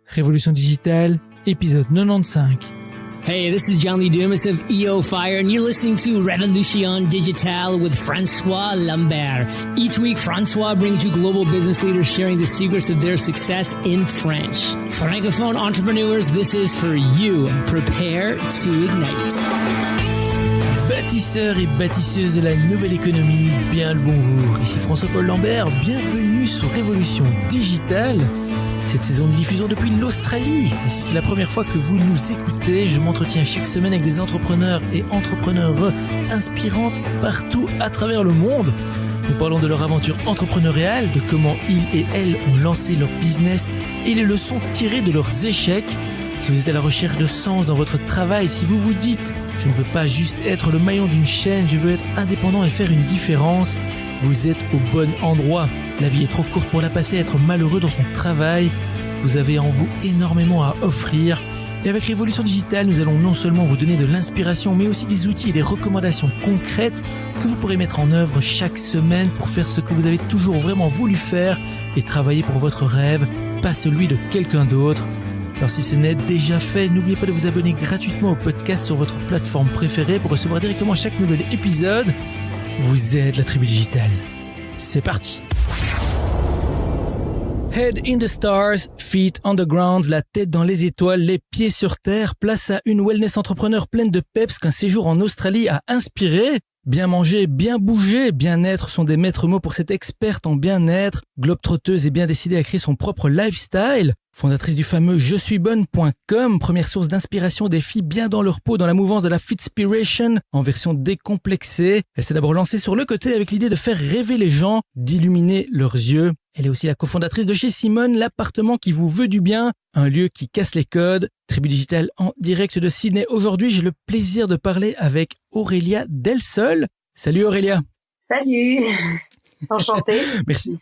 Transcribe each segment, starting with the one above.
Révolution digitale, épisode 95. Hey, this is John Lee Dumas of EO Fire, and you're listening to Revolution Digital with Francois Lambert. Each week, Francois brings you global business leaders sharing the secrets of their success in French. Francophone entrepreneurs, this is for you. Prepare to ignite. Bâtisseurs et bâtisseuses de la nouvelle économie, bien le bonjour. Ici François-Paul Lambert, bienvenue sur Révolution Digitale. Cette saison, nous diffusons depuis l'Australie. Et si c'est la première fois que vous nous écoutez, je m'entretiens chaque semaine avec des entrepreneurs et entrepreneurs inspirantes partout à travers le monde. Nous parlons de leur aventure entrepreneuriale, de comment ils et elles ont lancé leur business et les leçons tirées de leurs échecs. Si vous êtes à la recherche de sens dans votre travail, si vous vous dites « Je ne veux pas juste être le maillon d'une chaîne, je veux être indépendant et faire une différence », vous êtes au bon endroit. La vie est trop courte pour la passer à être malheureux dans son travail. Vous avez en vous énormément à offrir. Et avec Révolution Digitale, nous allons non seulement vous donner de l'inspiration, mais aussi des outils et des recommandations concrètes que vous pourrez mettre en œuvre chaque semaine pour faire ce que vous avez toujours vraiment voulu faire et travailler pour votre rêve, pas celui de quelqu'un d'autre. Alors si ce n'est déjà fait, n'oubliez pas de vous abonner gratuitement au podcast sur votre plateforme préférée pour recevoir directement chaque nouvel épisode. Vous êtes la tribu digitale. C'est parti. Head in the stars, feet on the ground, la tête dans les étoiles, les pieds sur terre, place à une wellness entrepreneur pleine de peps qu'un séjour en Australie a inspiré. Bien manger, bien bouger, bien-être sont des maîtres mots pour cette experte en bien-être, globe-trotteuse et bien décidée à créer son propre lifestyle. Fondatrice du fameux jesuibonne.com, première source d'inspiration des filles bien dans leur peau dans la mouvance de la Fitspiration en version décomplexée. Elle s'est d'abord lancée sur le côté avec l'idée de faire rêver les gens, d'illuminer leurs yeux. Elle est aussi la cofondatrice de chez Simone, l'appartement qui vous veut du bien, un lieu qui casse les codes. Tribu Digitale en direct de Sydney. Aujourd'hui, j'ai le plaisir de parler avec Aurélia Delsol. Salut Aurélia. Salut. Enchantée. Merci.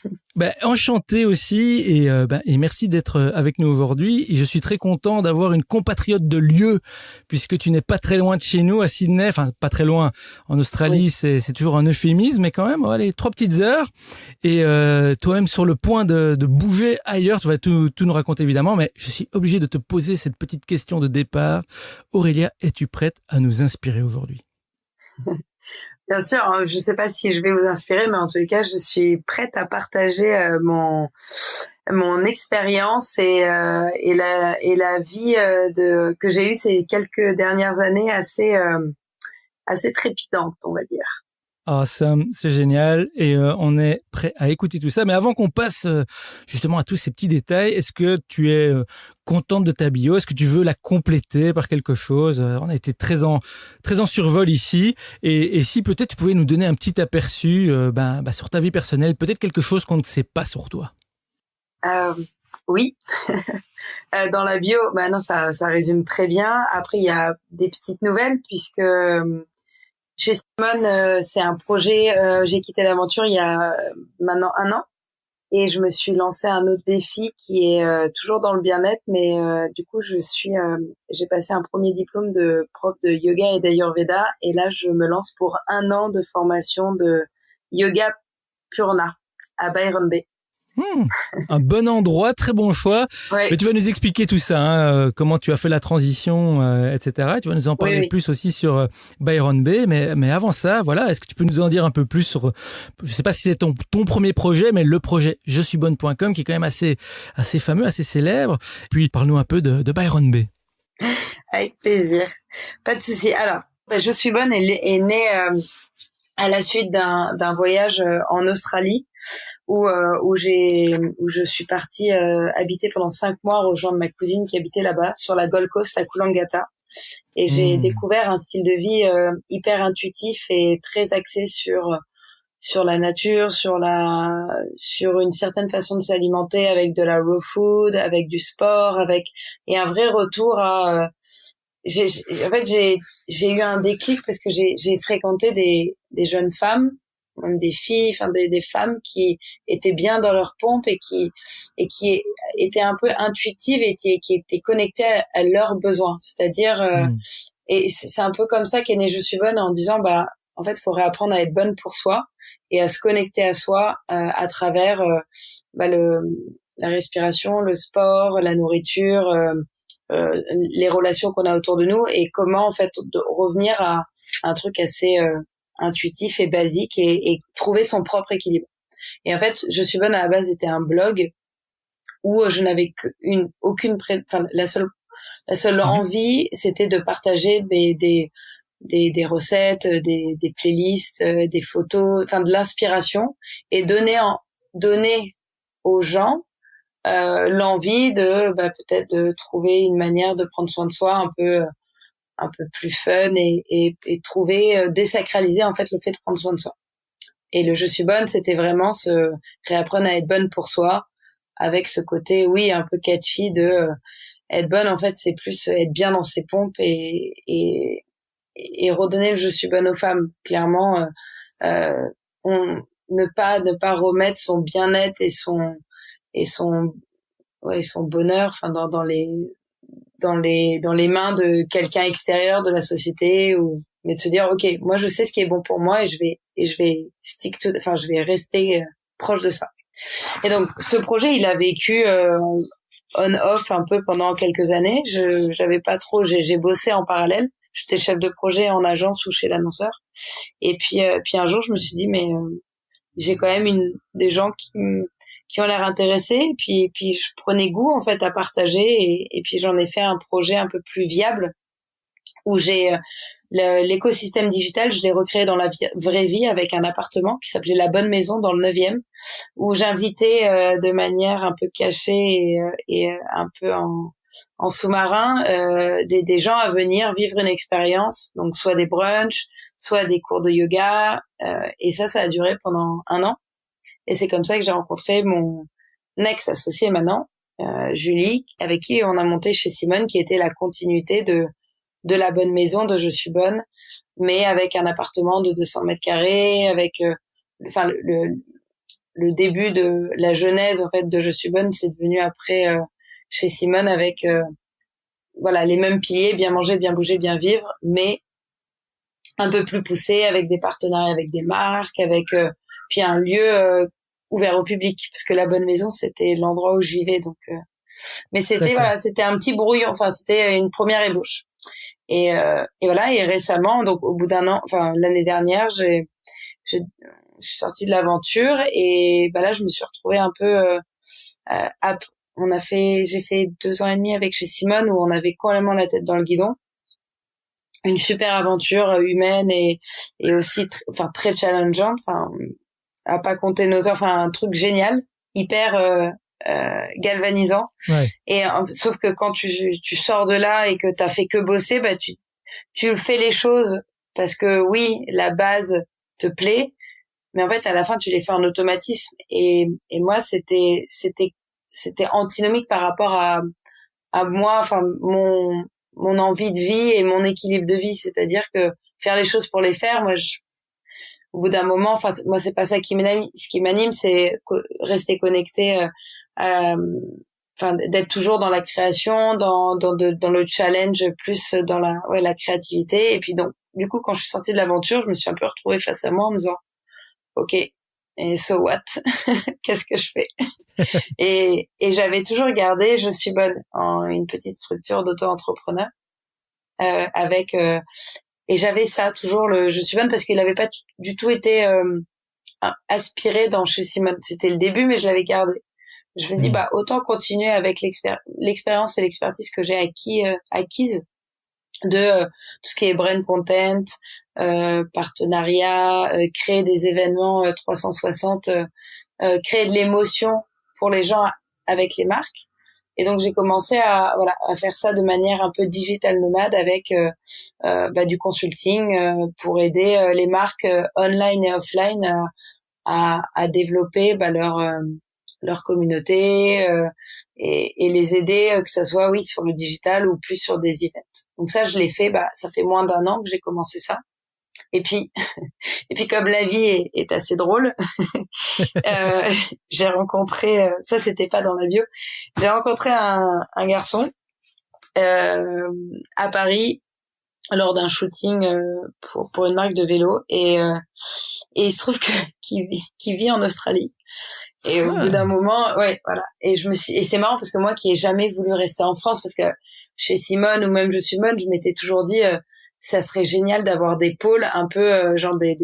Enchanté aussi et merci d'être avec nous aujourd'hui. Et je suis très content d'avoir une compatriote de lieu puisque tu n'es pas très loin de chez nous à Sydney. Enfin, pas très loin. En Australie, oui. c'est toujours un euphémisme, mais quand même, allez, 3 petites heures. Et toi-même sur le point de bouger ailleurs. Tu vas tout nous raconter évidemment, mais je suis obligé de te poser cette petite question de départ. Aurélia, es-tu prête à nous inspirer aujourd'hui? Bien sûr, je ne sais pas si je vais vous inspirer, mais en tous les cas, je suis prête à partager mon expérience et la vie que j'ai eue ces quelques dernières années assez trépidante, on va dire. Awesome, c'est génial et on est prêt à écouter tout ça. Mais avant qu'on passe justement à tous ces petits détails, est-ce que tu es contente de ta bio? Est-ce que tu veux la compléter par quelque chose? On a été très en survol ici et si peut-être tu pouvais nous donner un petit aperçu sur ta vie personnelle, peut-être quelque chose qu'on ne sait pas sur toi. Oui, dans la bio, non, ça résume très bien. Après, il y a des petites nouvelles puisque chez Simone, c'est un projet, j'ai quitté l'aventure il y a maintenant 1 an et je me suis lancé un autre défi qui est toujours dans le bien-être, mais du coup j'ai passé un premier diplôme de prof de yoga et d'ayurveda et là je me lance pour 1 an de formation de yoga Purna à Byron Bay. Un bon endroit, très bon choix. Ouais. Mais tu vas nous expliquer tout ça, comment tu as fait la transition, etc. Tu vas nous en parler plus aussi sur Byron Bay. Mais avant ça, voilà, est-ce que tu peux nous en dire un peu plus sur, je sais pas si c'est ton premier projet, mais le projet jesuibonne.com qui est quand même assez fameux, assez célèbre. Puis parle-nous un peu de Byron Bay. Avec plaisir. Pas de souci. Alors, Je suis bonne est née à la suite d'un voyage en Australie où je suis partie habiter pendant 5 mois rejoindre ma cousine qui habitait là-bas sur la Gold Coast à Coolangatta et j'ai découvert un style de vie hyper intuitif et très axé sur la nature, sur une certaine façon de s'alimenter avec de la raw food, avec du sport, et un vrai retour à j'ai eu un déclic parce que j'ai fréquenté des jeunes femmes, même des filles, enfin des femmes qui étaient bien dans leur pompe et qui étaient un peu intuitives et qui étaient connectées à leurs besoins. C'est-à-dire et c'est un peu comme ça qu'est née Je suis bonne, en disant en fait, il faut réapprendre à être bonne pour soi et à se connecter à soi à travers la respiration, le sport, la nourriture, les relations qu'on a autour de nous et comment en fait de revenir à un truc assez intuitif et basique et trouver son propre équilibre. Et en fait, Je suis bonne à la base était un blog où je n'avais la seule envie, c'était de partager des recettes, des playlists, des photos, enfin de l'inspiration et donner aux gens l'envie de peut-être de trouver une manière de prendre soin de soi un peu plus fun et trouver désacraliser en fait le fait de prendre soin de soi. Et le Je suis bonne, c'était vraiment se réapprendre à être bonne pour soi avec ce côté oui un peu catchy de être bonne en fait c'est plus être bien dans ses pompes et redonner le je suis bonne aux femmes clairement ne pas remettre son bien-être et son bonheur enfin dans les mains de quelqu'un extérieur de la société ou mais de se dire ok moi je sais ce qui est bon pour moi et je vais je vais rester proche de ça. Et donc ce projet il a vécu on-off un peu pendant quelques années. J'avais pas trop, j'ai bossé en parallèle. J'étais chef de projet en agence ou chez l'annonceur. Et puis un jour, je me suis dit, mais j'ai quand même des gens qui ont l'air intéressés. Et puis je prenais goût en fait à partager. Et puis j'en ai fait un projet un peu plus viable où j'ai l'écosystème digital, je l'ai recréé dans la vraie vie avec un appartement qui s'appelait La Bonne Maison dans le 9e, où j'invitais de manière un peu cachée et un peu en sous-marin des gens à venir vivre une expérience, donc soit des brunchs, soit des cours de yoga, et ça a duré pendant 1 an. Et c'est comme ça que j'ai rencontré mon ex-associé maintenant, Julie, avec qui on a monté chez Simone, qui était la continuité de La Bonne Maison, de Je suis bonne, mais avec un appartement de 200 mètres carrés, avec, le début de la genèse, en fait, de Je suis bonne, c'est devenu après, chez Simone avec, les mêmes piliers, bien manger, bien bouger, bien vivre, mais un peu plus poussé avec des partenariats avec des marques, avec, puis un lieu, ouvert au public, parce que La Bonne Maison, c'était l'endroit où je vivais, donc, mais c'était, c'était un petit brouillon, enfin, c'était une première ébauche. Et récemment, donc au bout d'1 an, l'année dernière, je suis sortie de l'aventure et là je me suis retrouvée un peu j'ai fait 2 ans et demi avec chez Simone où on avait complètement la tête dans le guidon, une super aventure humaine et aussi très challengeante, à pas compter nos heures, un truc génial, hyper galvanisant. Ouais. Et sauf que quand tu sors de là et que t'as fait que bosser, tu fais les choses parce que oui, la base te plaît, mais en fait à la fin tu les fais en automatisme et moi c'était antinomique par rapport à moi, mon envie de vie et mon équilibre de vie, c'est-à-dire que faire les choses pour les faire, moi au bout d'un moment, moi c'est pas ça qui m'anime, ce qui m'anime c'est rester connecté d'être toujours dans la création, dans le challenge, plus dans la créativité. Et puis donc, du coup, quand je suis sortie de l'aventure, je me suis un peu retrouvée face à moi en me disant, ok, et so what? Qu'est-ce que je fais? et j'avais toujours gardé, je suis bonne en une petite structure d'auto-entrepreneur, et j'avais ça toujours je suis bonne parce qu'il n'avait pas du tout été aspiré dans chez Simone. C'était le début, mais je l'avais gardé. Je me dis autant continuer avec l'expérience et l'expertise que j'ai acquise de tout ce qui est brand content, partenariat, créer des événements 360, créer de l'émotion pour les gens avec les marques. Et donc j'ai commencé à faire ça de manière un peu digital nomade avec du consulting pour aider les marques online et offline à développer leur communauté et les aider que ça soit sur le digital ou plus sur des events. Donc ça je l'ai fait, ça fait moins d'1 an que j'ai commencé ça. Et puis comme la vie est assez drôle, j'ai rencontré ça c'était pas dans la bio. J'ai rencontré un garçon à Paris lors d'un shooting pour une marque de vélo et il se trouve qu'il vit en Australie. Et au bout d'un moment, ouais, voilà. Et c'est marrant parce que moi qui ai jamais voulu rester en France, parce que chez Simone ou même je suis Simone, je m'étais toujours dit, ça serait génial d'avoir des pôles un peu, genre des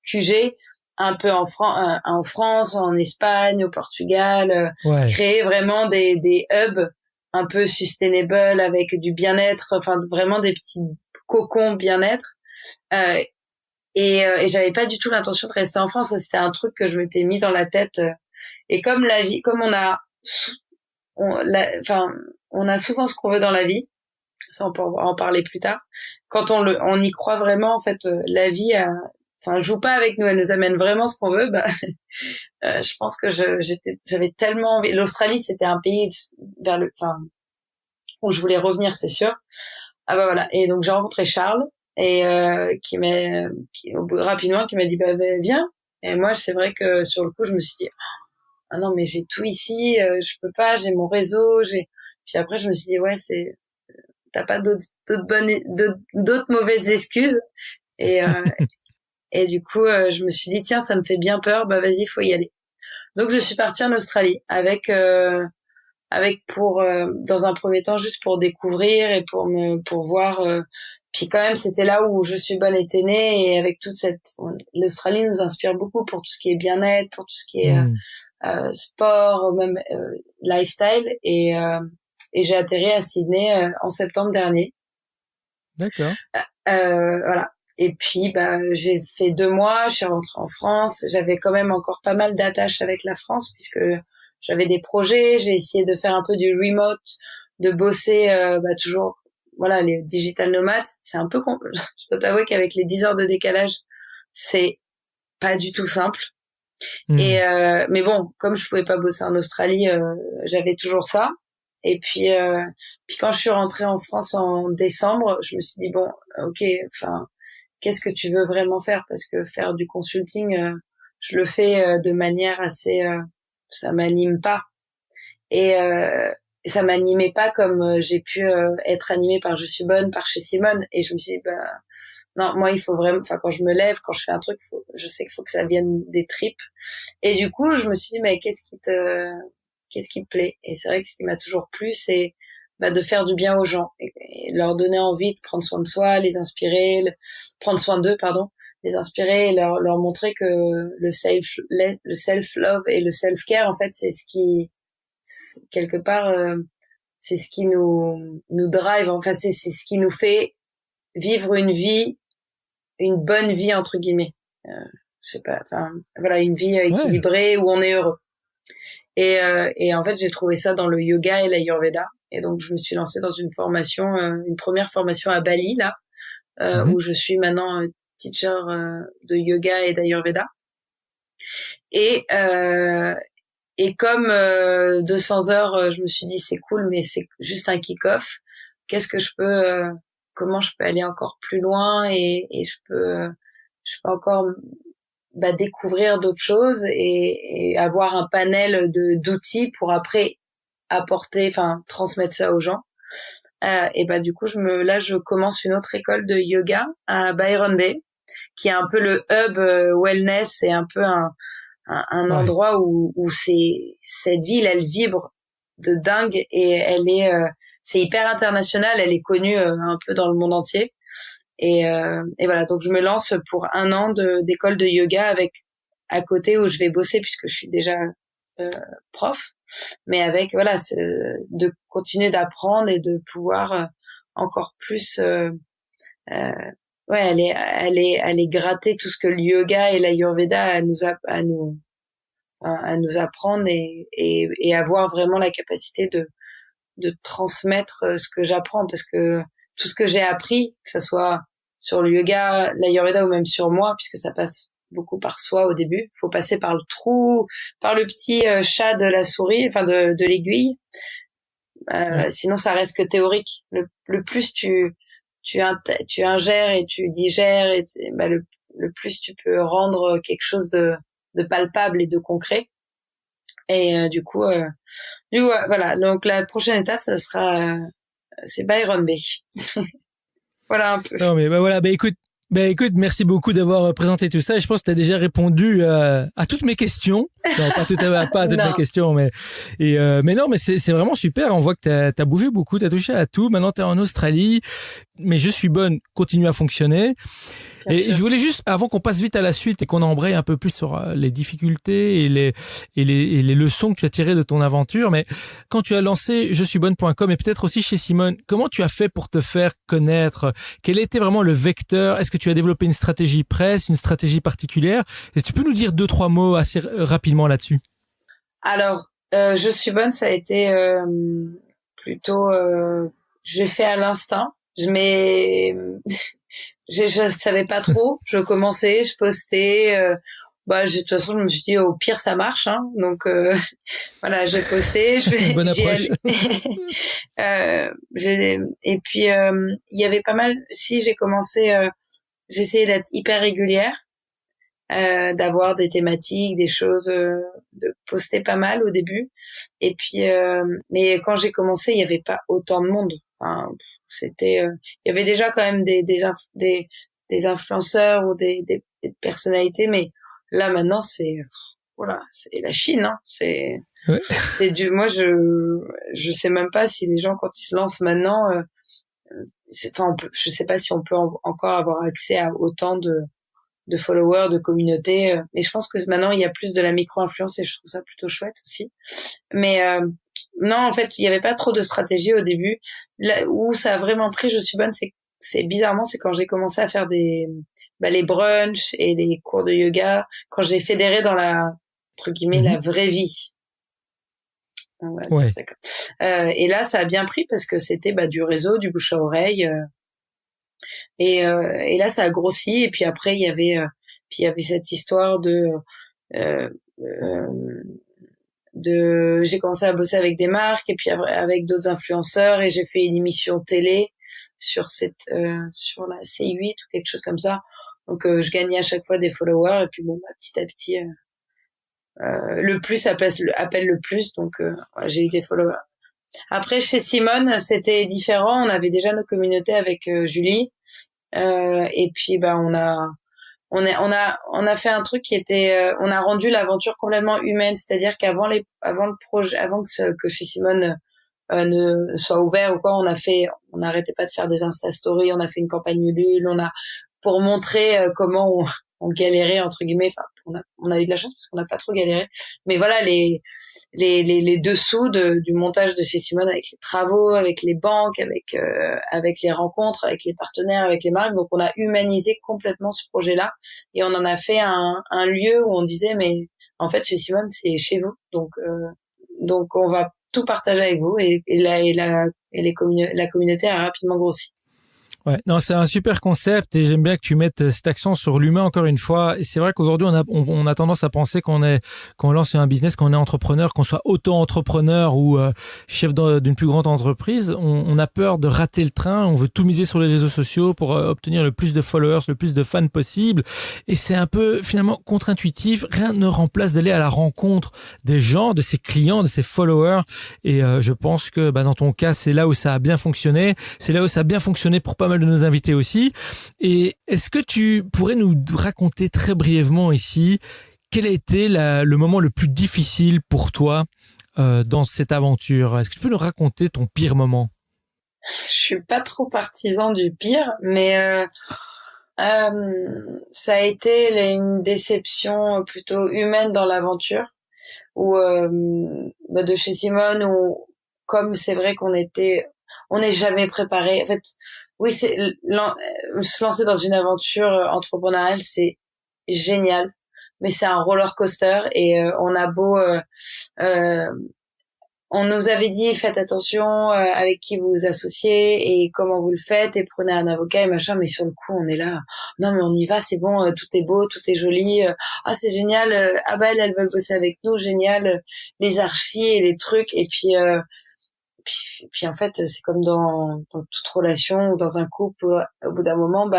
QG, un peu en France, en Espagne, au Portugal, créer vraiment des hubs un peu sustainable avec du bien-être, enfin vraiment des petits cocons bien-être. Et j'avais pas du tout l'intention de rester en France. Ça, c'était un truc que je m'étais mis dans la tête. Et comme la vie, comme on a souvent ce qu'on veut dans la vie. Ça, on peut en parler plus tard. Quand on y croit vraiment, en fait, la vie joue pas avec nous. Elle nous amène vraiment ce qu'on veut. Bah, je pense que j'avais tellement envie. L'Australie, c'était un pays où je voulais revenir, c'est sûr. Ah bah voilà. Et donc j'ai rencontré Charles et rapidement qui m'a dit bah viens. Et moi c'est vrai que sur le coup je me suis dit ah non mais j'ai tout ici, je peux pas, j'ai mon réseau, puis après je me suis dit ouais t'as pas d'autres mauvaises excuses et et du coup je me suis dit tiens ça me fait bien peur, bah vas-y faut y aller. Donc je suis partie en Australie avec dans un premier temps juste pour découvrir et pour voir. Puis quand même c'était là où Je suis bonne était née, et avec l'Australie nous inspire beaucoup pour tout ce qui est bien-être, pour tout ce qui est sport, même lifestyle, et j'ai atterri à Sydney en septembre dernier. D'accord. Voilà. Et puis j'ai fait 2 mois, je suis rentrée en France. J'avais quand même encore pas mal d'attaches avec la France puisque j'avais des projets, j'ai essayé de faire un peu du remote, de bosser toujours, voilà, les digital nomades, c'est un peu je dois t'avouer qu'avec les 10 heures de décalage, c'est pas du tout simple. Et mais bon, comme je pouvais pas bosser en Australie, j'avais toujours ça. Et puis quand je suis rentrée en France en décembre, je me suis dit bon, OK, qu'est-ce que tu veux vraiment faire, parce que faire du consulting, je le fais de manière assez ça m'anime pas, et ça m'animait pas comme j'ai pu être animée par Je suis bonne, par chez Simone. Et je me suis dit non, moi il faut vraiment, quand je me lève, quand je fais un truc, je sais qu'il faut que ça vienne des tripes. Et du coup je me suis dit mais qu'est-ce qui te plaît? Et c'est vrai que ce qui m'a toujours plu, c'est de faire du bien aux gens et leur donner envie de prendre soin de soi, les inspirer, prendre soin d'eux, pardon, les inspirer et leur montrer que le self-love et le self-care, en fait, c'est ce qui, quelque part, c'est ce qui nous drive, enfin, c'est ce qui nous fait vivre une bonne vie, entre guillemets. Je sais pas, voilà, une vie équilibrée où on est heureux. Et en fait, j'ai trouvé ça dans le yoga et l'ayurveda. Et donc, je me suis lancée dans une première formation à Bali, là, où je suis maintenant teacher de yoga et d'ayurveda. Et comme 200 heures, je me suis dit, c'est cool, mais c'est juste un kick-off. Comment je peux aller encore plus loin, et je peux encore découvrir d'autres choses et avoir un panel d'outils pour après transmettre ça aux gens. Et du coup, je commence une autre école de yoga à Byron Bay, qui est un peu le hub wellness, et un peu un endroit où cette ville, elle vibre de dingue, et c'est hyper international, elle est connue un peu dans le monde entier. Et voilà, donc je me lance pour 1 an d'école de yoga, avec à côté où je vais bosser puisque je suis déjà prof, mais avec de continuer d'apprendre et de pouvoir encore plus aller gratter tout ce que le yoga et l'ayurveda a à nous apprendre, et avoir vraiment la capacité de transmettre ce que j'apprends, parce que tout ce que j'ai appris, que ça soit sur le yoga, l'ayurveda ou même sur moi, puisque ça passe beaucoup par soi au début, faut passer par le petit chat de la souris, de l'aiguille. Sinon ça reste que théorique. Le plus tu ingères et tu digères, et le plus tu peux rendre quelque chose de palpable et de concret. Et du coup voilà, donc la prochaine étape, ça sera c'est Byron Bay. Voilà un peu. Non mais voilà, écoute, Ben écoute, merci beaucoup d'avoir présenté tout ça. Je pense que tu as déjà répondu à toutes mes questions. Non, pas à toutes mes questions, mais non, mais c'est vraiment super. On voit que t'as bougé beaucoup, t'as touché à tout. Maintenant, t'es en Australie. Mais je suis bonne, continue à fonctionner. Bien sûr. Je voulais juste, avant qu'on passe vite à la suite et qu'on embraye un peu plus sur les difficultés et les leçons que tu as tirées de ton aventure, mais quand tu as lancé je suis bonne.com et peut-être aussi chez Simone, comment tu as fait pour te faire connaître? Quel était vraiment le vecteur? Est-ce que tu as développé une stratégie presse, une stratégie particulière? Est-ce que tu peux nous dire 2-3 mots assez rapidement là-dessus? Alors, je suis bonne, ça a été plutôt, j'ai fait à l'instinct. Je savais pas trop. Je commençais, je postais. De toute façon, je me suis dit au pire ça marche, hein. Donc voilà, j'ai posté. Bonne approche. Et puis il y avait pas mal. Si j'ai commencé, j'essayais d'être hyper régulière, d'avoir des thématiques, des choses, de poster pas mal au début. Et puis, mais quand j'ai commencé, il y avait pas autant de monde. Enfin, c'était, il y avait déjà quand même des influenceurs ou des personnalités, mais là maintenant voilà, c'est la Chine, hein. Ouais. Moi je sais même pas si les gens quand ils se lancent maintenant, je sais pas si on peut encore avoir accès à autant de followers, de communautés, mais je pense que maintenant il y a plus de la micro-influence et je trouve ça plutôt chouette aussi. Mais non, en fait, il y avait pas trop de stratégie au début. Là où ça a vraiment pris, je suis bonne, c'est bizarrement, c'est quand j'ai commencé à faire les brunchs et les cours de yoga, quand j'ai fédéré dans entre guillemets, la vraie vie. On va dire ça comme. Et là, ça a bien pris parce que c'était du réseau, du bouche à oreille. Et là, ça a grossi. Et puis après, il y avait cette histoire j'ai commencé à bosser avec des marques et puis avec d'autres influenceurs et j'ai fait une émission télé sur la C8 ou quelque chose comme ça. Donc je gagnais à chaque fois des followers et puis petit à petit le plus appelle le plus, donc j'ai eu des followers. Après chez Simone, c'était différent, on avait déjà nos communautés avec Julie et puis on a fait un truc qui était on a rendu l'aventure complètement humaine, c'est-à-dire qu'avant le projet, avant que chez Simone ne soit ouvert ou quoi, on n'arrêtait pas de faire des Insta Stories, on a fait une campagne Ulule, pour montrer comment on galérait entre guillemets. Enfin, on a eu de la chance parce qu'on n'a pas trop galéré. Mais voilà les dessous du montage de chez Simone avec les travaux, avec les banques, avec les rencontres, avec les partenaires, avec les marques. Donc on a humanisé complètement ce projet-là et on en a fait un lieu où on disait mais en fait chez Simone c'est chez vous. Donc on va tout partager avec vous et la communauté a rapidement grossi. Ouais, non, c'est un super concept et j'aime bien que tu mettes cet accent sur l'humain encore une fois. Et c'est vrai qu'aujourd'hui, on a tendance à penser qu'on lance un business, qu'on est entrepreneur, qu'on soit auto-entrepreneur ou chef d'une plus grande entreprise. On a peur de rater le train. On veut tout miser sur les réseaux sociaux pour obtenir le plus de followers, le plus de fans possible. Et c'est un peu finalement contre-intuitif. Rien ne remplace d'aller à la rencontre des gens, de ses clients, de ses followers. Et je pense que dans ton cas, c'est là où ça a bien fonctionné. C'est là où ça a bien fonctionné pour pas mal de nos invités aussi. Et est-ce que tu pourrais nous raconter très brièvement ici quel a été le moment le plus difficile pour toi dans cette aventure? Est-ce que tu peux nous raconter ton pire moment? Je suis pas trop partisan du pire, mais ça a été une déception plutôt humaine dans l'aventure, où de chez Simone, où comme c'est vrai on n'est jamais préparé. En fait, oui, se lancer dans une aventure entrepreneuriale, c'est génial, mais c'est un roller coaster et on a beau on nous avait dit faites attention avec qui vous vous associez et comment vous le faites et prenez un avocat et machin, mais sur le coup on est là, non mais on y va, c'est bon, tout est beau, tout est joli, ah c'est génial, ah bah elles veulent bosser avec nous, génial, les archis et les trucs et puis en fait c'est comme dans toute relation ou dans un couple, au bout d'un moment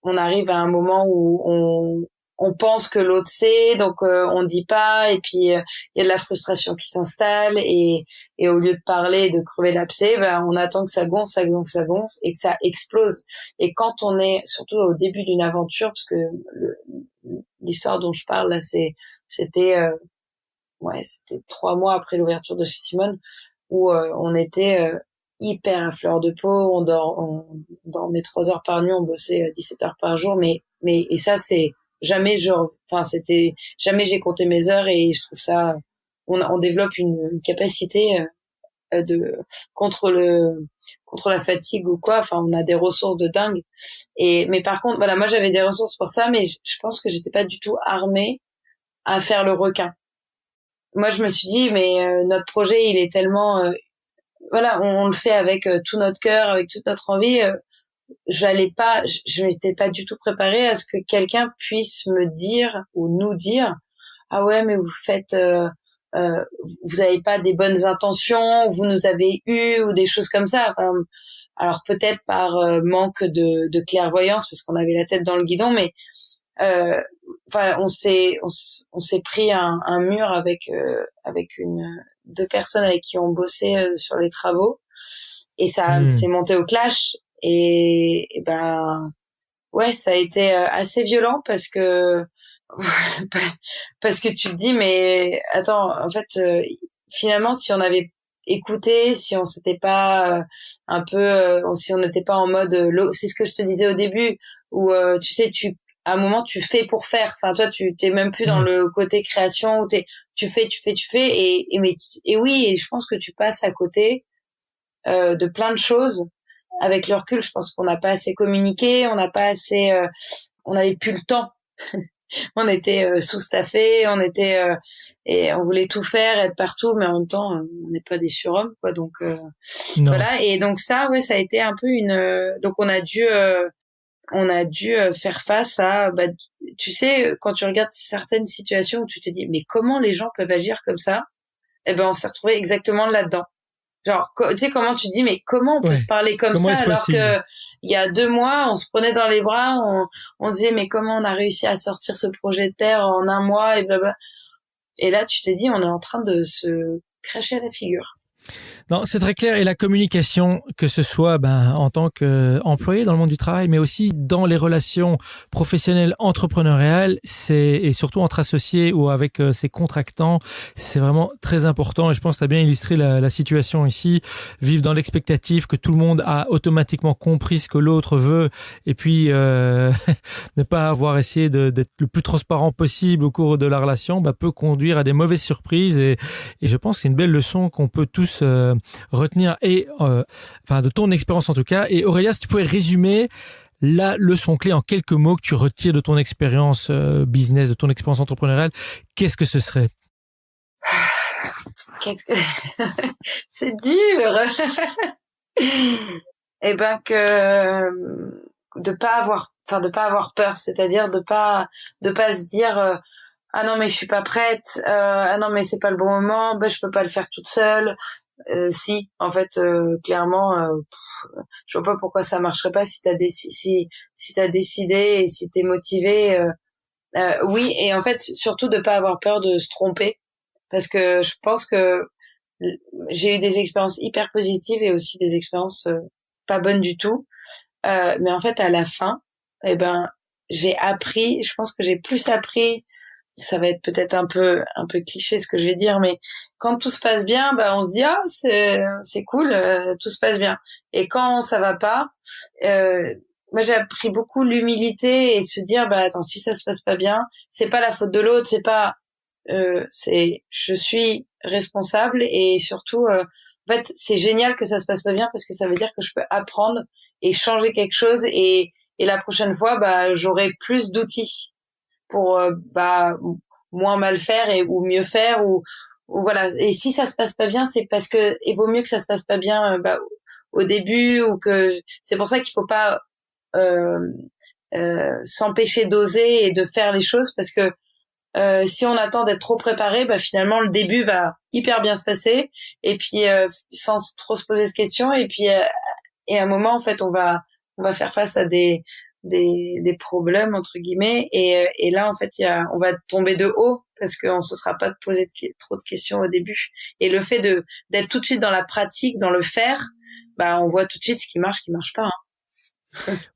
on arrive à un moment où on pense que l'autre sait, donc on dit pas, et puis il y a de la frustration qui s'installe, et au lieu de parler et de crever l'abcès, on attend que ça gonfle et que ça explose. Et quand on est surtout au début d'une aventure, parce que l'histoire dont je parle là, c'était 3 mois après l'ouverture de chez Simone, où on était hyper à fleur de peau, on dormait 3 heures par nuit, on bossait 17 heures par jour, mais et ça c'est jamais jamais j'ai compté mes heures, et je trouve ça, on développe une capacité contre la fatigue ou quoi, enfin on a des ressources de dingue. Mais par contre voilà, moi j'avais des ressources pour ça, mais je pense que j'étais pas du tout armée à faire le requin. Moi je me suis dit mais notre projet il est tellement on le fait avec tout notre cœur, avec toute notre envie. Je m'étais pas du tout préparée à ce que quelqu'un puisse me dire ou nous dire ah ouais mais vous faites vous avez pas des bonnes intentions, vous nous avez eu, ou des choses comme ça. Alors peut-être par manque de clairvoyance, parce qu'on avait la tête dans le guidon, mais on s'est pris un mur avec deux personnes avec qui on bossait sur les travaux, et ça s'est monté au clash, et ça a été assez violent, parce que tu te dis mais attends, en fait finalement si on avait écouté, si on s'était pas si on n'était pas en mode c'est ce que je te disais au début, où tu sais, à un moment tu fais pour faire, enfin toi tu t'es même plus dans le côté création où tu fais et oui, et je pense que tu passes à côté de plein de choses. Avec le recul, je pense qu'on n'a pas assez communiqué, on n'avait plus le temps. On était sous-staffé, et on voulait tout faire, être partout, mais en même temps on n'est pas des surhommes, quoi. Donc voilà, et donc ça a été un peu donc on a dû faire face à tu sais, quand tu regardes certaines situations où tu te dis mais comment les gens peuvent agir comme ça, on s'est retrouvé exactement là-dedans. Genre, tu sais, comment tu dis, mais comment on peut se parler comme ça, alors que il y a 2 mois, on se prenait dans les bras, on se disait, mais comment on a réussi à sortir ce projet de terre en 1 mois, et blabla. Et là, tu te dis, on est en train de se cracher à la figure. Non, c'est très clair. Et la communication, que ce soit en tant qu'employé dans le monde du travail, mais aussi dans les relations professionnelles, entrepreneuriales, et surtout entre associés ou avec ses contractants, c'est vraiment très important. Et je pense que tu as bien illustré la situation ici. Vivre dans l'expectative que tout le monde a automatiquement compris ce que l'autre veut, et puis ne pas avoir essayé d'être le plus transparent possible au cours de la relation, peut conduire à des mauvaises surprises. Et je pense que c'est une belle leçon qu'on peut tous retenir, et de ton expérience en tout cas. Et Aurélia, si tu pouvais résumer la leçon clé en quelques mots que tu retires de ton expérience business, de ton expérience entrepreneuriale, qu'est-ce que ce serait? C'est dur. De pas avoir peur, c'est-à-dire de pas se dire ah non mais je suis pas prête, ah non mais c'est pas le bon moment, je peux pas le faire toute seule. Si, en fait, clairement, je vois pas pourquoi ça marcherait pas si t'as décidé et si t'es motivé. Oui, et en fait, surtout de pas avoir peur de se tromper, parce que je pense que j'ai eu des expériences hyper positives et aussi des expériences pas bonnes du tout. Mais en fait, à la fin, j'ai appris. Je pense que j'ai plus appris. Ça va être peut-être un peu cliché ce que je vais dire, mais quand tout se passe bien, on se dit ah c'est cool, tout se passe bien. Et quand ça va pas, moi j'ai appris beaucoup l'humilité, et se dire attends, si ça se passe pas bien, c'est pas la faute de l'autre, c'est pas je suis responsable, et surtout en fait c'est génial que ça se passe pas bien, parce que ça veut dire que je peux apprendre et changer quelque chose, et la prochaine fois j'aurai plus d'outils pour moins mal faire ou mieux faire, ou voilà. Et si ça se passe pas bien, c'est parce que il vaut mieux que ça se passe pas bien au début, ou que c'est pour ça qu'il faut pas s'empêcher d'oser et de faire les choses, parce que si on attend d'être trop préparé, finalement le début va hyper bien se passer, et puis sans trop se poser de questions, et puis et à un moment en fait on va faire face à des des problèmes entre guillemets et là en fait on va tomber de haut parce qu'on se sera pas posé trop de questions au début et le fait d'être tout de suite dans la pratique, dans le faire, bah on voit tout de suite ce qui marche pas, hein.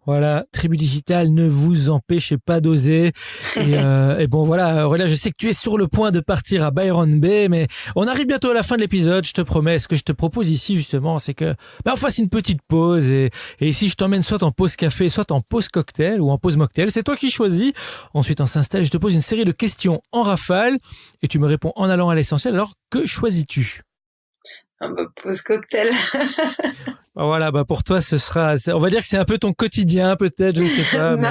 Voilà, Tribu Digital, ne vous empêchez pas d'oser. Et bon, voilà, je sais que tu es sur le point de partir à Byron Bay, mais on arrive bientôt à la fin de l'épisode, je te promets. Ce que je te propose ici, justement, c'est que on fasse une petite pause et ici, je t'emmène soit en pause café, soit en pause cocktail ou en pause mocktail. C'est toi qui choisis. Ensuite, on s'installe, je te pose une série de questions en rafale et tu me réponds en allant à l'essentiel. Alors, que choisis-tu? Pause cocktail. Voilà, pour toi, on va dire que c'est un peu ton quotidien, peut-être, je ne sais pas, mais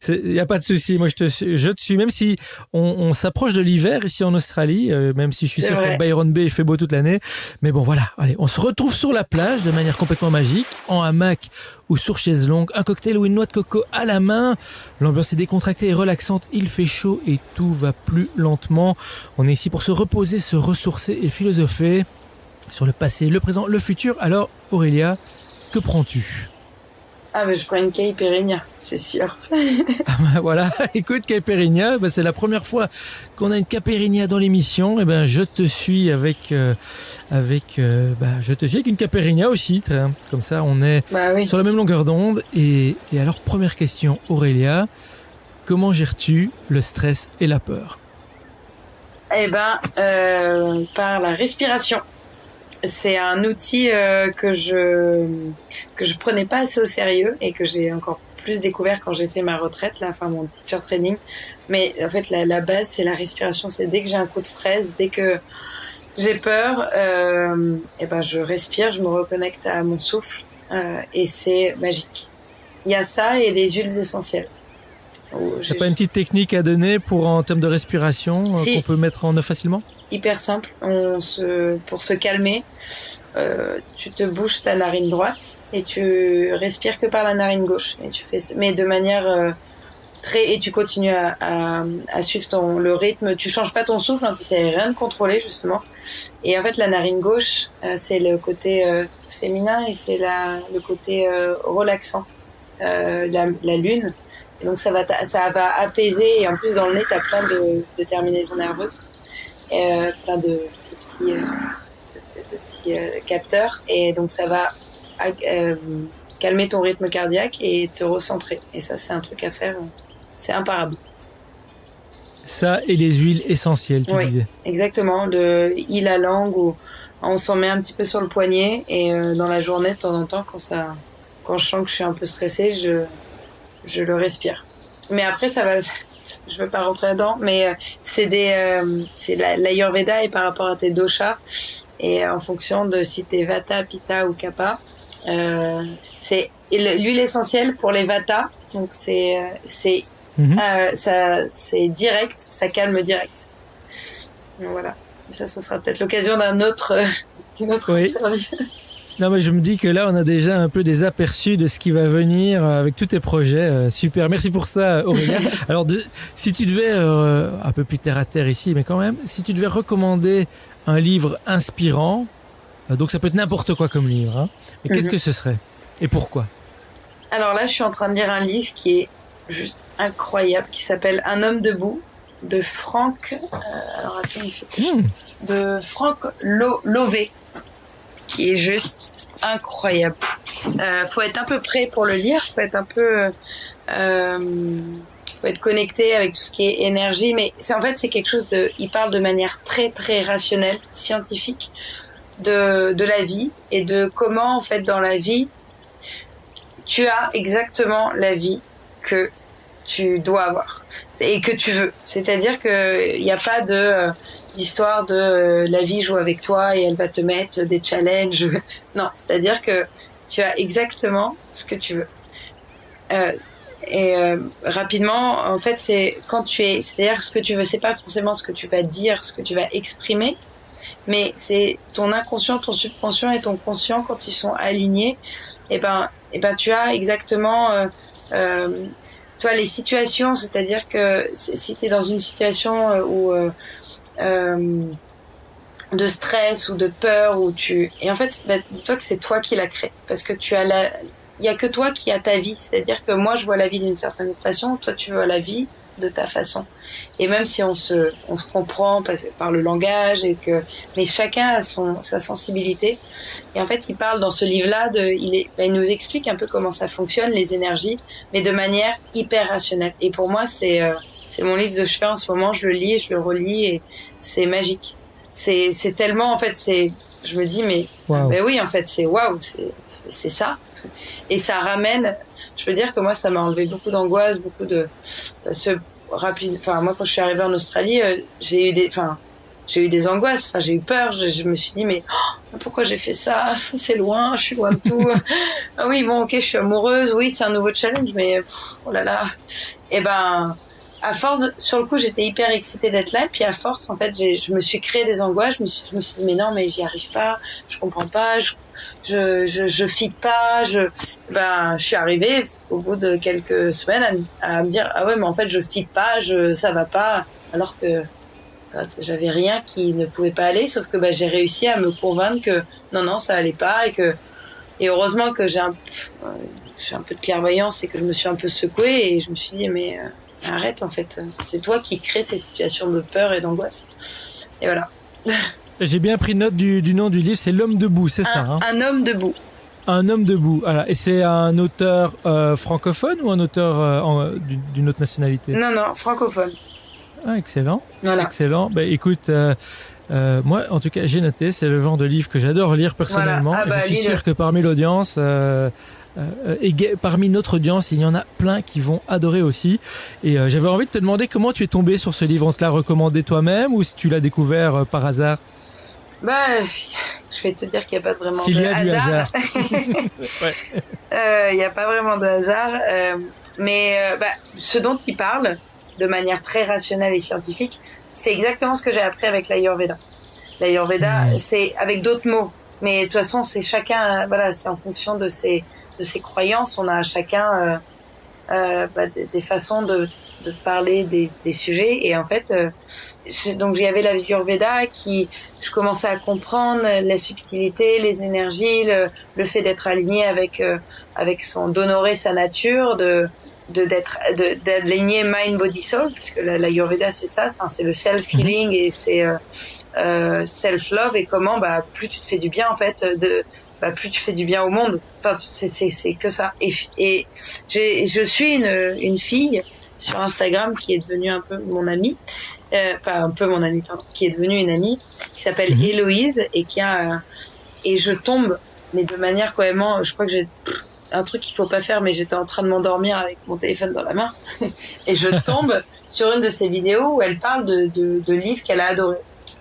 il y a pas de souci. Moi, je te suis, même si on s'approche de l'hiver ici en Australie, même si je suis sûr qu'à Byron Bay, il fait beau toute l'année. Mais bon, voilà. Allez, on se retrouve sur la plage de manière complètement magique, en hamac ou sur chaise longue, un cocktail ou une noix de coco à la main. L'ambiance est décontractée et relaxante. Il fait chaud et tout va plus lentement. On est ici pour se reposer, se ressourcer et philosopher sur le passé, le présent, le futur. Alors, Aurélia, que prends-tu? Je prends une caipirinha, c'est sûr. Voilà, écoute, caipirinha, c'est la première fois qu'on a une caipirinha dans l'émission. Je te suis avec une caipirinha aussi. Comme ça, on est sur la même longueur d'onde. Et alors, première question, Aurélia, comment gères-tu le stress et la peur? Par la respiration. C'est un outil que je prenais pas assez au sérieux et que j'ai encore plus découvert quand j'ai fait ma retraite mon teacher training. Mais en fait la base c'est la respiration. C'est dès que j'ai un coup de stress, dès que j'ai peur, je respire, je me reconnecte à mon souffle et c'est magique. Il y a ça et les huiles essentielles. T'as pas une petite technique à donner en termes de respiration qu'on peut mettre en œuvre facilement? Hyper simple. Pour se calmer, tu te bouches la narine droite et tu respires que par la narine gauche. Et tu fais, mais de manière et tu continues à suivre le rythme. Tu changes pas ton souffle, tu sais rien de contrôler justement. Et en fait, la narine gauche, c'est le côté féminin et c'est le côté relaxant, la lune. Et donc ça va apaiser et en plus dans le nez t'as plein de terminaisons nerveuses et plein de petits capteurs et donc ça va calmer ton rythme cardiaque et te recentrer et ça c'est un truc à faire, c'est imparable. Ça et les huiles essentielles, tu disais. Exactement, de huile à langue où on s'en met un petit peu sur le poignet et dans la journée de temps en temps quand je sens que je suis un peu stressée, je le respire. Mais après, ça va, je veux pas rentrer là-dedans, mais c'est l'Ayurveda et par rapport à tes doshas et en fonction de si t'es Vata, Pitta ou Kapha, c'est l'huile essentielle pour les Vata, donc c'est direct, ça calme direct. Donc voilà. Ça sera peut-être l'occasion d'une autre interview. Non, mais je me dis que là, on a déjà un peu des aperçus de ce qui va venir avec tous tes projets. Super, merci pour ça, Aurélia. Alors, si tu devais, un peu plus terre à terre ici, mais quand même, si tu devais recommander un livre inspirant, donc ça peut être n'importe quoi comme livre, hein, mais qu'est-ce que ce serait et pourquoi? Alors là, je suis en train de lire un livre qui est juste incroyable, qui s'appelle Un homme debout, de Franck. De Franck Lové, qui est juste incroyable. Faut être un peu prêt pour le lire, faut être un peu, faut être connecté avec tout ce qui est énergie, mais c'est quelque chose il parle de manière très très rationnelle, scientifique, de la vie et de comment en fait dans la vie tu as exactement la vie que tu dois avoir et que tu veux. C'est-à-dire que il n'y a pas d'histoire de la vie joue avec toi et elle va te mettre des challenges. Non, c'est-à-dire que tu as exactement ce que tu veux. Rapidement, en fait, c'est-à-dire ce que tu veux, c'est pas forcément ce que tu vas dire, ce que tu vas exprimer, mais c'est ton inconscient, ton subconscient et ton conscient quand ils sont alignés. Et ben, tu as exactement, toi, les situations, c'est-à-dire que si t'es dans une situation où de stress ou de peur et en fait dis-toi que c'est toi qui l'as créé parce que tu as il y a que toi qui as ta vie. C'est-à-dire que moi, je vois la vie d'une certaine façon, toi, tu vois la vie de ta façon. Et même si on se comprend par le langage mais chacun a sa sensibilité. Et en fait, il parle dans ce livre-là il nous explique un peu comment ça fonctionne, les énergies, mais de manière hyper rationnelle. Et pour moi, c'est mon livre de chevet en ce moment. Je le lis et je le relis et c'est magique. C'est tellement, en fait, je me dis, mais oui, en fait, c'est ça. Et ça ramène, je peux dire que moi, ça m'a enlevé beaucoup d'angoisse, beaucoup de moi, quand je suis arrivée en Australie, j'ai eu des angoisses, j'ai eu peur, je me suis dit, mais pourquoi j'ai fait ça? C'est loin, je suis loin de tout. Ah oui, bon, ok, je suis amoureuse, oui, c'est un nouveau challenge, mais oh là là. Et à force sur le coup, j'étais hyper excitée d'être là, et puis à force, en fait, je me suis créé des angoisses, je me suis dit, mais non, mais j'y arrive pas, je comprends pas, je fit pas, je suis arrivée au bout de quelques semaines à me dire, ah ouais, mais en fait, je fit pas, ça va pas, alors que, j'avais rien qui ne pouvait pas aller, sauf que, j'ai réussi à me convaincre que, non, ça allait pas, et heureusement que j'ai un peu de clairvoyance et que je me suis un peu secouée, et je me suis dit, mais, arrête, en fait. C'est toi qui crée ces situations de peur et d'angoisse. Et voilà. J'ai bien pris note du nom du livre, c'est L'homme debout, c'est ça, hein? Un homme debout. Un homme debout, voilà. Et c'est un auteur francophone ou un auteur d'une autre nationalité? Non, francophone. Ah, excellent. Voilà. Excellent. Écoute, moi, en tout cas, j'ai noté, c'est le genre de livre que j'adore lire personnellement. Voilà. Je suis sûr que parmi l'audience... et parmi notre audience, il y en a plein qui vont adorer aussi. Et j'avais envie de te demander comment tu es tombé sur ce livre. On te l'a recommandé toi-même ou si tu l'as découvert par hasard? Je vais te dire qu'il n'y a pas vraiment S'il y a du hasard. Il n'y a pas vraiment de hasard. Mais ce dont il parle, de manière très rationnelle et scientifique, c'est exactement ce que j'ai appris avec l'Ayurveda. L'Ayurveda, c'est avec d'autres mots. Mais de toute façon, c'est chacun, c'est en fonction de ses croyances. On a chacun des façons de parler des sujets. Et en fait, donc il y avait l'Ayurveda je commençais à comprendre la subtilité, les énergies, le fait d'être aligné avec d'honorer sa nature, d'aligner mind, body, soul, parce que l'Ayurveda c'est ça, c'est le self-healing et c'est self-love, et comment plus tu te fais du bien en fait, plus tu fais du bien au monde. Enfin, c'est que ça. Et je suis une fille sur Instagram qui est devenue un peu mon amie, qui est devenue une amie, qui s'appelle Héloïse, et et je tombe, mais de manière complètement, je crois que j'ai un truc qu'il faut pas faire, mais j'étais en train de m'endormir avec mon téléphone dans la main, et je tombe sur une de ses vidéos où elle parle de livres qu'elle a adorés.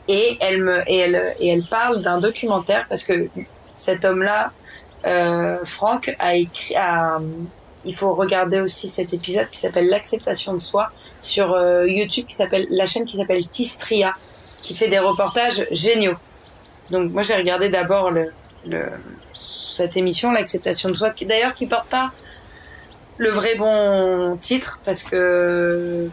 Et elle parle d'un documentaire, parce que cet homme-là, Franck, a écrit, il faut regarder aussi cet épisode qui s'appelle L'acceptation de soi sur YouTube, la chaîne qui s'appelle Tistria, qui fait des reportages géniaux. Donc moi j'ai regardé d'abord cette émission, L'acceptation de soi, qui porte pas le vrai bon titre, parce que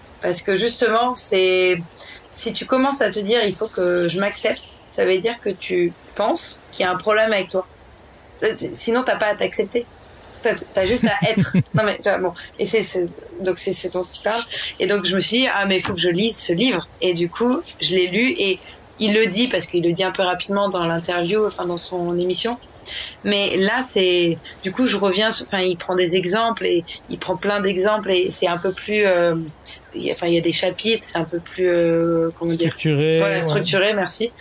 justement, si tu commences à te dire il faut que je m'accepte, ça veut dire que tu penses qu'il y a un problème avec toi. Sinon t'as pas à t'accepter. T'as juste à être. Non mais bon. Et donc c'est ce dont il parle. Et donc je me suis dit mais il faut que je lise ce livre. Et du coup je l'ai lu, et il le dit, parce qu'il le dit un peu rapidement dans l'interview, dans son émission. Mais là du coup je reviens, il prend des exemples, et il prend plein d'exemples, et c'est un peu plus il y a des chapitres, c'est un peu plus structuré. Voilà, structuré, ouais. Merci.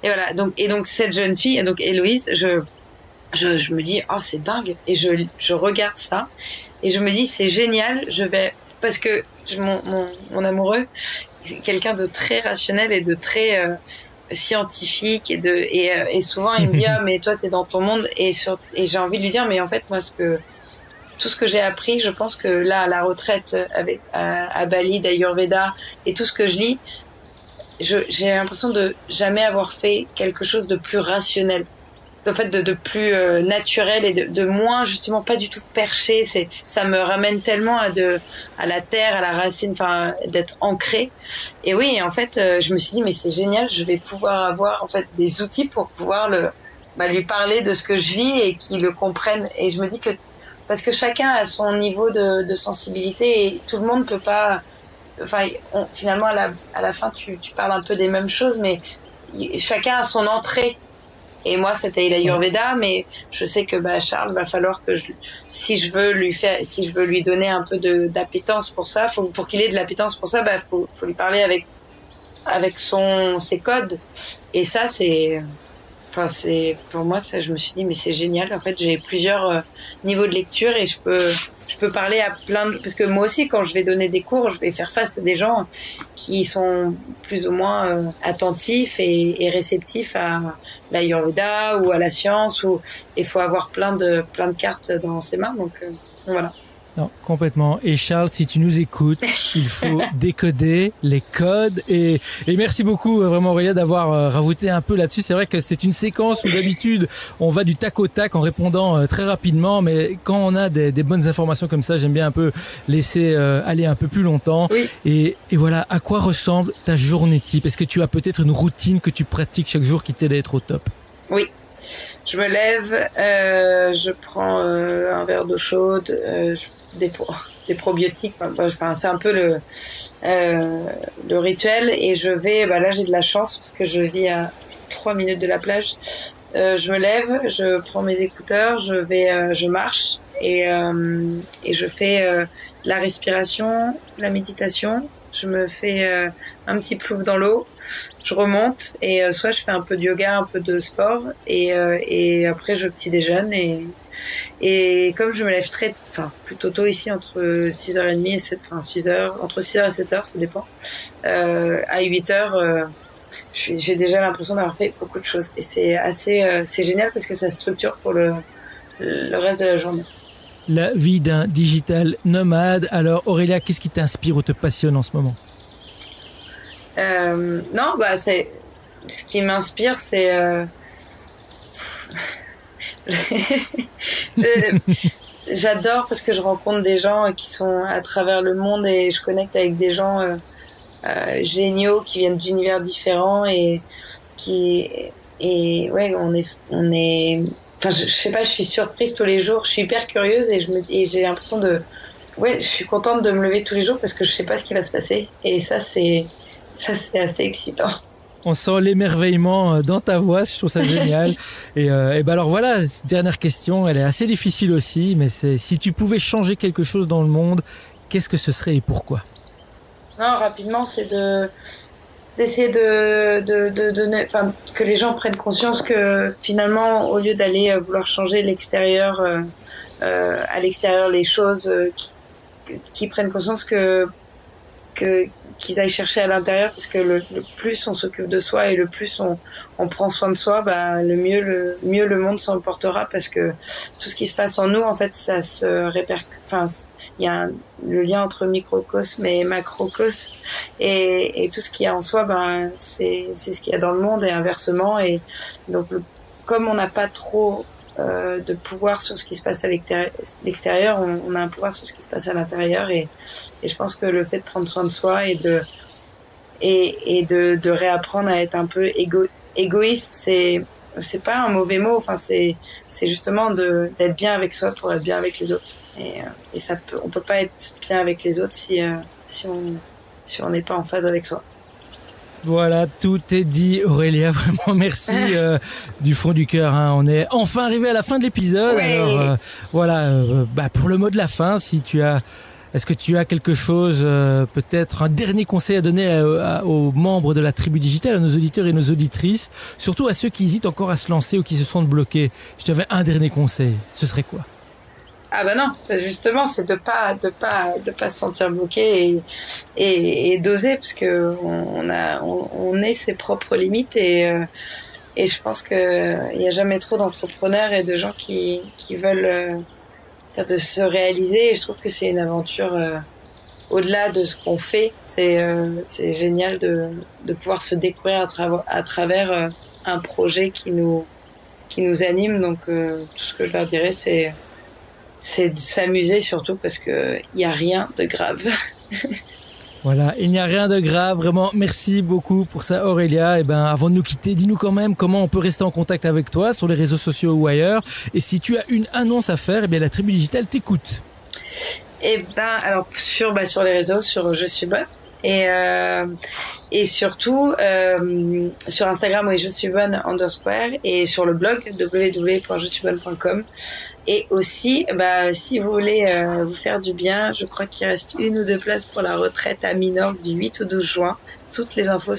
Et voilà, donc cette jeune fille, donc Héloïse, je me dis c'est dingue, et je regarde ça et je me dis c'est génial, parce que mon amoureux, c'est quelqu'un de très rationnel et de très scientifique, et souvent il me dit mais toi t'es dans ton monde, et j'ai envie de lui dire mais en fait moi tout ce que j'ai appris, je pense que là à la retraite à Bali d'Ayurveda, et tout ce que je lis, j'ai l'impression de jamais avoir fait quelque chose de plus rationnel, en fait de plus naturel, et de moins, justement, pas du tout perché. Ça me ramène tellement à la terre, à la racine, d'être ancré. Et oui, en fait je me suis dit mais c'est génial, je vais pouvoir avoir en fait des outils pour pouvoir lui parler de ce que je vis, et qu'il le comprenne. Et je me dis que parce que chacun a son niveau de sensibilité et tout le monde peut pas. Enfin, finalement à la fin tu parles un peu des mêmes choses, mais chacun a son entrée. Et moi, c'était l'Ayurveda, mais je sais que Charles, va falloir que si je veux lui donner un peu d'appétence pour ça, pour qu'il ait de l'appétence pour ça, faut lui parler avec ses codes. Et ça, pour moi, ça, je me suis dit, mais c'est génial. En fait, j'ai plusieurs niveaux de lecture et je peux parler à parce que moi aussi, quand je vais donner des cours, je vais faire face à des gens qui sont plus ou moins attentifs et réceptifs à l'Ayurveda ou à la science, ou il faut avoir plein de cartes dans ses mains. Donc voilà. Non, complètement. Et Charles, si tu nous écoutes, il faut décoder les codes. Et merci beaucoup, vraiment Aurélia, d'avoir rajouté un peu là-dessus. C'est vrai que c'est une séquence où d'habitude, on va du tac au tac en répondant très rapidement. Mais quand on a des bonnes informations comme ça, j'aime bien un peu laisser aller un peu plus longtemps. Oui. Et voilà, à quoi ressemble ta journée type? Est-ce que tu as peut-être une routine que tu pratiques chaque jour qui t'aide à être au top? Oui. Je me lève, je prends un verre d'eau chaude, des probiotiques. Enfin, c'est un peu le rituel. Et je vais, là, j'ai de la chance parce que je vis à 3 minutes de la plage. Je me lève, je prends mes écouteurs, je marche et je fais de la respiration, de la méditation. Je me fais un petit plouf dans l'eau, je remonte et soit je fais un peu de yoga, un peu de sport et après je petit déjeune et comme je me lève plutôt tôt ici entre 6h30 et 7, entre 6h et 7h, ça dépend. À 8h, j'ai déjà l'impression d'avoir fait beaucoup de choses et c'est génial parce que ça structure pour le reste de la journée. La vie d'un digital nomade. Alors Aurélia, qu'est-ce qui t'inspire ou te passionne en ce moment? C'est ce qui m'inspire, c'est j'adore parce que je rencontre des gens qui sont à travers le monde et je connecte avec des gens géniaux qui viennent d'univers différents et on est je sais pas, je suis surprise tous les jours, je suis hyper curieuse et j'ai l'impression je suis contente de me lever tous les jours parce que je sais pas ce qui va se passer et ça c'est assez excitant. On sent l'émerveillement dans ta voix, je trouve ça génial. Et alors voilà, dernière question, elle est assez difficile aussi, mais c'est si tu pouvais changer quelque chose dans le monde, qu'est-ce que ce serait et pourquoi? Non, rapidement, c'est d'essayer de donner, que les gens prennent conscience que finalement, au lieu d'aller vouloir changer l'extérieur, à l'extérieur les choses, qui prennent conscience qu'ils aillent chercher à l'intérieur parce que le plus on s'occupe de soi et le plus on prend soin de soi, le mieux le monde s'en portera parce que tout ce qui se passe en nous, en fait, ça se répercute. Il y a le lien entre microcosme et macrocosme et tout ce qu'il y a en soi, c'est ce qu'il y a dans le monde et inversement. Et donc, comme on n'a pas trop de pouvoir sur ce qui se passe à l'extérieur, on a un pouvoir sur ce qui se passe à l'intérieur et je pense que le fait de prendre soin de soi et de réapprendre à être un peu égoïste, c'est pas un mauvais mot, c'est justement d'être bien avec soi pour être bien avec les autres et on peut pas être bien avec les autres si on n'est pas en phase avec soi. Voilà, tout est dit Aurélia, vraiment merci du fond du cœur. On est enfin arrivé à la fin de l'épisode. Ouais. Alors pour le mot de la fin, est-ce que tu as quelque chose, peut-être un dernier conseil à donner aux membres de la tribu digitale, à nos auditeurs et nos auditrices, surtout à ceux qui hésitent encore à se lancer ou qui se sentent bloqués? Si tu avais un dernier conseil, ce serait quoi? Ah non, justement, c'est de pas se sentir bloqué et d'oser parce que on est ses propres limites et je pense que il y a jamais trop d'entrepreneurs et de gens qui veulent de se réaliser et je trouve que c'est une aventure au-delà de ce qu'on fait, c'est génial de pouvoir se découvrir à travers un projet qui nous anime. Donc tout ce que je leur dirais, c'est de s'amuser surtout parce que il y a rien de grave. Voilà, il n'y a rien de grave, vraiment, merci beaucoup pour ça Aurélia. Et avant de nous quitter, dis-nous quand même comment on peut rester en contact avec toi sur les réseaux sociaux ou ailleurs. Et si tu as une annonce à faire, la Tribu Digitale t'écoute. Alors sur les réseaux, sur Je suis bonne. Et surtout sur Instagram, oui, je suis bonne _ et sur le blog www.jesuibonne.com. Et aussi, si vous voulez vous faire du bien, je crois qu'il reste 1 ou 2 places pour la retraite à Minorque du 8 au 12 juin. Toutes les infos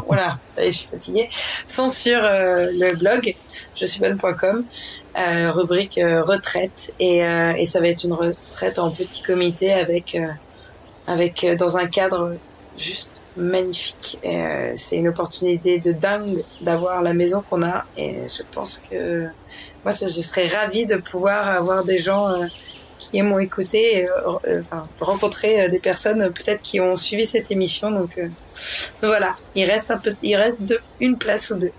voilà, ça y est, je suis fatiguée, sont sur le blog jesuibonne.com, rubrique retraite, et ça va être une retraite en petit comité avec dans un cadre juste magnifique. C'est une opportunité de dingue d'avoir la maison qu'on a, et je pense que moi je serais ravie de pouvoir avoir des gens qui m'ont écouté, et rencontrer des personnes peut-être qui ont suivi cette émission. Donc voilà, il reste une place ou 2.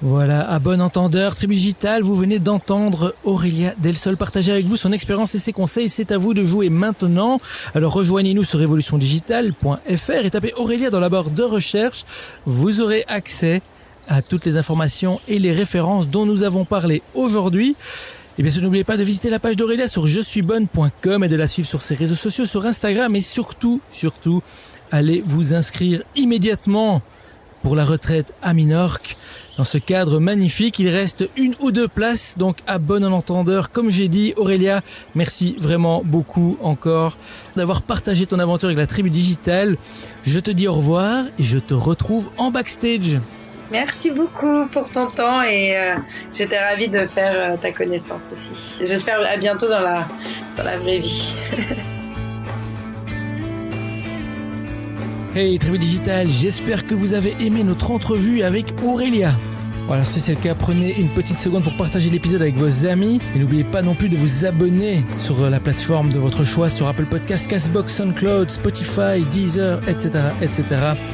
Voilà, à bon entendeur, Tribu Digitale, vous venez d'entendre Aurélia Delsol partager avec vous son expérience et ses conseils. C'est à vous de jouer maintenant. Alors rejoignez-nous sur révolutiondigitale.fr et tapez Aurélia dans la barre de recherche. Vous aurez accès à toutes les informations et les références dont nous avons parlé aujourd'hui. Et bien sûr, n'oubliez pas de visiter la page d'Aurélia sur jesuibonne.com et de la suivre sur ses réseaux sociaux, sur Instagram, et surtout, allez vous inscrire immédiatement pour la retraite à Minorque. Dans ce cadre magnifique, il reste 1 ou 2 places, donc à bon entendeur. Comme j'ai dit, Aurélia, merci vraiment beaucoup encore d'avoir partagé ton aventure avec la Tribu Digitale. Je te dis au revoir et je te retrouve en backstage. Merci beaucoup pour ton temps, et j'étais ravie de faire ta connaissance aussi. J'espère à bientôt dans la vraie vie. Hey Tribu Digitale, j'espère que vous avez aimé notre entrevue avec Aurélia. Alors si c'est le cas, prenez une petite seconde pour partager l'épisode avec vos amis. Et n'oubliez pas non plus de vous abonner sur la plateforme de votre choix, sur Apple Podcasts, Castbox, SoundCloud, Spotify, Deezer, etc.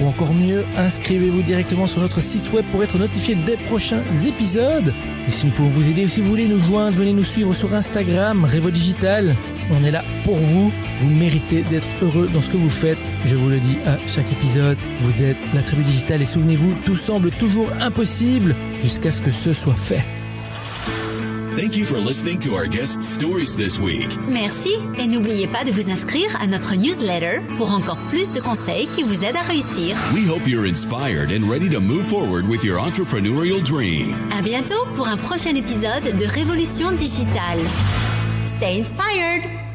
Ou encore mieux, inscrivez-vous directement sur notre site web pour être notifié des prochains épisodes. Et si nous pouvons vous aider, ou si vous voulez nous joindre, venez nous suivre sur Instagram, Revo Digital. On est là pour vous. Vous méritez d'être heureux dans ce que vous faites. Je vous le dis à chaque épisode, vous êtes la Tribu Digitale, et souvenez-vous, tout semble toujours impossible jusqu'à ce que ce soit fait. Thank you for listening to our guest stories this week. Merci, et n'oubliez pas de vous inscrire à notre newsletter pour encore plus de conseils qui vous aident à réussir. We hope you're inspired and ready to move forward with your entrepreneurial dream. À bientôt pour un prochain épisode de Révolution Digitale. Stay inspired!